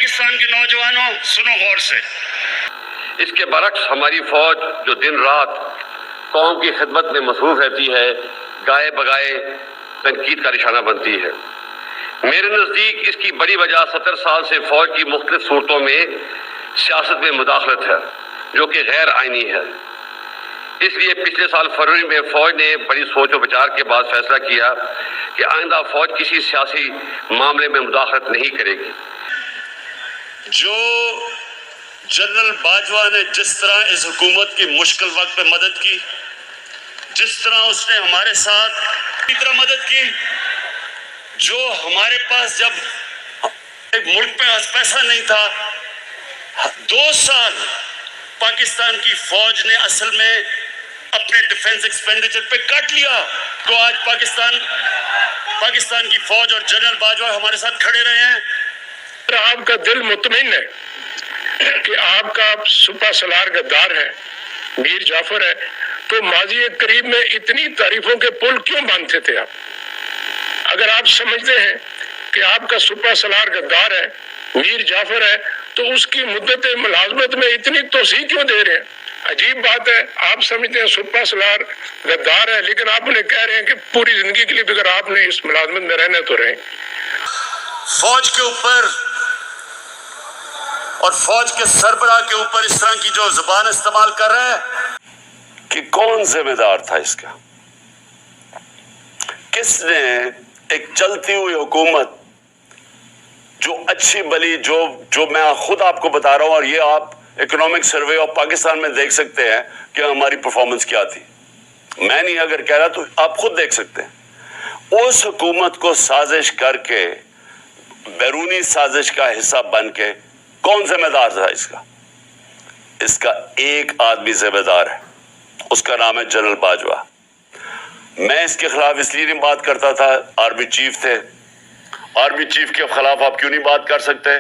پاکستان کے نوجوانوں سنو غور سے، اس کے برعکس ہماری فوج جو دن رات قوم کی خدمت میں مصروف رہتی ہے، گائے بگائے تنقید کا نشانہ بنتی ہے۔ میرے نزدیک اس کی بڑی وجہ 70 سال سے فوج کی مختلف صورتوں میں سیاست میں مداخلت ہے، جو کہ غیر آئینی ہے۔ اس لیے پچھلے سال فروری میں فوج نے بڑی سوچ و بچار کے بعد فیصلہ کیا کہ آئندہ فوج کسی سیاسی معاملے میں مداخلت نہیں کرے گی۔ جو جنرل باجوہ نے جس طرح اس حکومت کی مشکل وقت پہ مدد کی، جس طرح اس نے ہمارے ساتھ اسی طرح مدد کی، جو ہمارے پاس جب ایک ملک پہ پیسہ نہیں تھا، 2 سال پاکستان کی فوج نے اصل میں اپنے ڈیفنس ایکسپینڈیچر پہ کٹ لیا، تو آج پاکستان کی فوج اور جنرل باجوہ ہمارے ساتھ کھڑے رہے ہیں۔ آپ کا دل مطمئن ہے کہ آپ کا سپہ سالار غدار ہے، میر جعفر ہے، تو ماضی قریب میں اتنی تعریفوں کے پل کیوں باندھتے تھے آپ؟ اگر آپ سمجھتے ہیں کہ آپ کا سپہ سالار غدار ہے، میر جعفر ہے، تو اس کی مدت ملازمت میں اتنی توسیع کیوں دے رہے ہیں؟ عجیب بات ہے، آپ سمجھتے ہیں سپہ سالار غدار ہے، لیکن آپ انہیں کہہ رہے ہیں کہ پوری زندگی کے لیے اگر آپ نے اس ملازمت میں رہنا تو رہیں۔ فوج کے اوپر اور فوج کے سربراہ کے اوپر اس طرح کی جو زبان استعمال کر رہے ہیں کہ کون ذمہ دار تھا اس کا؟ کس نے ایک چلتی ہوئی حکومت جو اچھی بلی جو میں خود آپ کو بتا رہا ہوں، اور یہ آپ اکنامک سروے آف پاکستان میں دیکھ سکتے ہیں کہ ہماری پرفارمنس کیا تھی، میں نہیں اگر کہہ رہا تو آپ خود دیکھ سکتے ہیں، اس حکومت کو سازش کر کے بیرونی سازش کا حصہ بن کے کون ذمہ دار تھا اس کا؟ اس کا ایک آدمی ذمہ دار ہے، اس کا نام ہے جنرل باجوہ۔ میں اس کے خلاف اس لیے نہیں بات کرتا تھا، آرمی چیف تھے، آرمی چیف کے خلاف آپ کیوں نہیں بات کر سکتے؟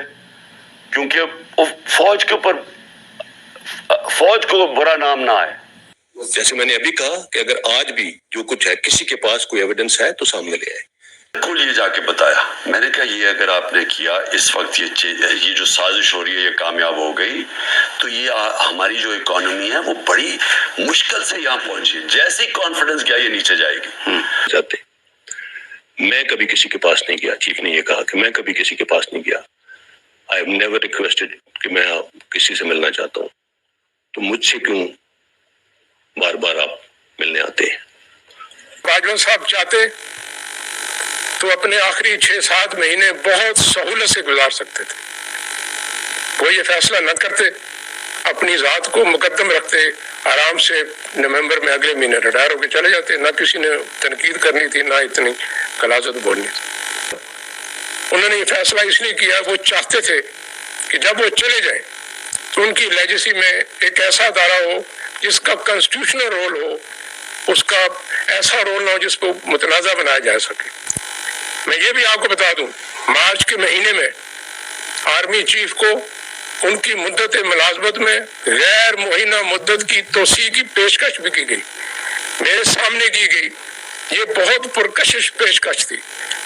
کیونکہ فوج کے اوپر فوج کو برا نام نہ آئے۔ جیسے میں نے ابھی کہا کہ اگر آج بھی جو کچھ ہے کسی کے پاس کوئی ایویڈنس ہے تو سامنے لے آئے۔ بالکل یہ جا کے بتایا، میں نے کہا یہ اگر آپ نے کیا اس وقت یہ جو سازش ہو رہی ہے یہ کامیاب ہو گئی تو یہ ہماری جو اکانومی ہے وہ بڑی مشکل سے یہاں پہنچی ہے، جیسے ہی کانفیڈنس گیا یہ نیچے جائے گی۔ میں کبھی کسی کے پاس نہیں گیا، چیف نے یہ کہا کہ میں کبھی کسی کے پاس نہیں گیا، آئی ہیو نیور ریکویسٹڈ کہ میں کسی سے ملنا چاہتا ہوں، تو مجھ سے کیوں بار بار آپ ملنے آتے ہیں؟ باجوہ صاحب چاہتے تو اپنے آخری 6-7 مہینے بہت سہولت سے گزار سکتے تھے، وہ یہ فیصلہ نہ کرتے، اپنی ذات کو مقدم رکھتے، آرام سے نومبر میں اگلے مہینے ریٹائر ہو کے چلے جاتے، نہ کسی نے تنقید کرنی تھی، نہ اتنی غلاظت بولنی تھی۔ انہوں نے یہ فیصلہ اس لیے کیا، وہ چاہتے تھے کہ جب وہ چلے جائیں تو ان کی لیجیسی میں ایک ایسا ادارہ ہو جس کا کنسٹیٹیوشنل رول ہو، اس کا ایسا رول نہ ہو جس کو متنازع بنایا جا سکے۔ میں یہ بھی آپ کو بتا دوں، مارچ کے مہینے میں آرمی چیف کو ان کی مدت ملازمت میں غیر معینہ مدت کی توسیع کی پیشکش بھی کی گئی، میرے سامنے کی گئی، یہ بہت پرکشش پیشکش تھی،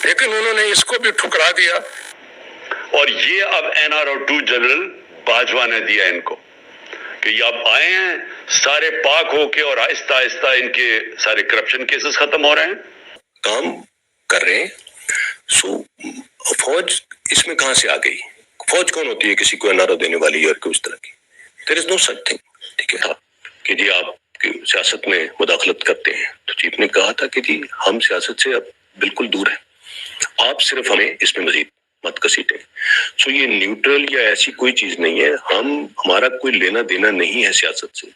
لیکن انہوں نے اس کو بھی ٹھکرا دیا۔ اور یہ اب NRO2 جنرل باجوہ نے دیا ان کو کہ یہ اب آئے ہیں سارے پاک ہو کے اور آہستہ آہستہ ان کے سارے کرپشن کیسز ختم ہو رہے ہیں، کام کر رہے ہیں۔ فوج اس میں کہاں سے آ گئی؟ فوج کون ہوتی ہے کسی کو NRO دینے والی اور اس طرح کی؟ دیر از نو سچ تھنگ، ٹھیک ہے کہ جی آپ کی سیاست میں مداخلت کرتے ہیں، تو چیف نے کہا تھا کہ جی ہم سیاست سے اب بالکل دور ہیں، آپ صرف ہمیں اس میں مزید مت کسیٹیں۔ سو یہ نیوٹرل یا ایسی کوئی چیز نہیں ہے، ہمارا کوئی لینا دینا نہیں ہے سیاست سے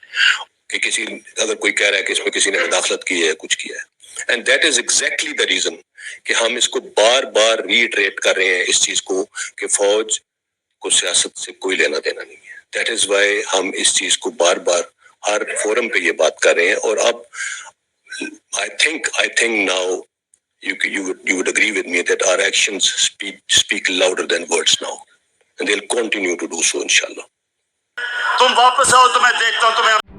کہ کسی اگر کوئی کہہ رہا ہے کہ اس میں کسی نے مداخلت کی ہے کچھ کیا ہے، and that is exactly the reason کہ ہم اس کو بار بار ریٹریٹ کر رہے ہیں اس چیز کو کہ فوج کو سیاست سے کوئی لینا دینا نہیں ہے۔ دیٹ از وائی ہم اس چیز کو بار بار ہر فورم پہ یہ بات کر رہے ہیں، اور اب I think now you would agree with me that our actions speak louder than words now, and they'll continue to do so inshallah. تم واپس آؤ تو میں دیکھتا ہوں تمہیں